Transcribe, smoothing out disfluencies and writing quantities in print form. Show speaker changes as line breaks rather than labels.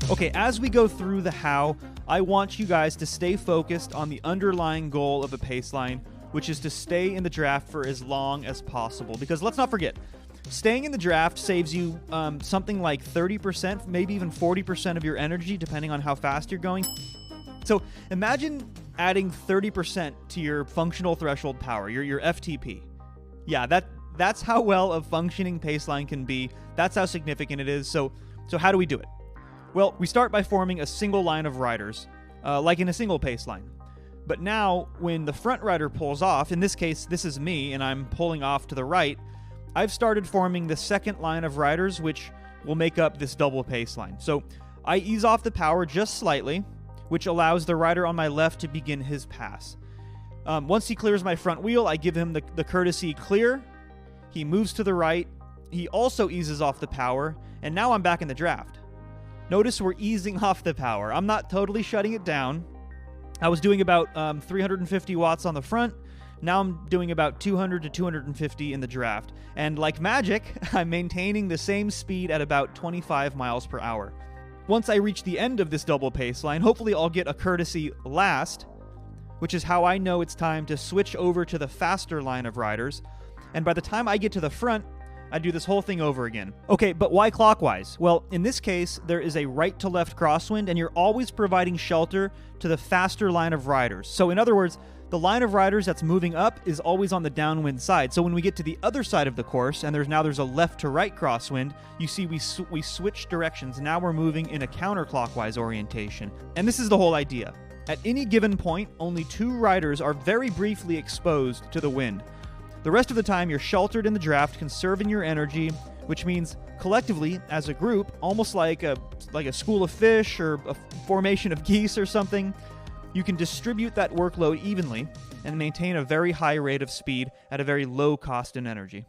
Okay, as we go through the how, I want you guys to stay focused on the underlying goal of a Paceline, which is to stay in the draft for as long as possible. Because let's not forget, staying in the draft saves you something like 30%, maybe even 40% of your energy, depending on how fast you're going. So imagine adding 30% to your functional threshold power, your FTP. Yeah, that's how well a functioning Paceline can be. That's how significant it is. So how do we do it? Well, we start by forming a single line of riders, like in a single Paceline. But now, when the front rider pulls off, in this case, this is me, and I'm pulling off to the right, I've started forming the second line of riders, which will make up this double Paceline. So I ease off the power just slightly, which allows the rider on my left to begin his pass. Once he clears my front wheel, I give him the courtesy clear. He moves to the right. He also eases off the power, and now I'm back in the draft. Notice we're easing off the power. I'm not totally shutting it down. I was doing about 350 watts on the front. Now I'm doing about 200 to 250 in the draft. And like magic, I'm maintaining the same speed at about 25 miles per hour. Once I reach the end of this double Paceline, hopefully I'll get a courtesy last, which is how I know it's time to switch over to the faster line of riders. And by the time I get to the front, I do this whole thing over again. Okay, but why clockwise? Well, in this case, there is a right to left crosswind, and you're always providing shelter to the faster line of riders. So in other words, the line of riders that's moving up is always on the downwind side. So when we get to the other side of the course, and there's a left to right crosswind, you see we switch directions. Now we're moving in a counterclockwise orientation. And this is the whole idea. At any given point, only two riders are very briefly exposed to the wind. The rest of the time, you're sheltered in the draft, conserving your energy, which means collectively, as a group, almost like a school of fish or a formation of geese or something, you can distribute that workload evenly and maintain a very high rate of speed at a very low cost in energy.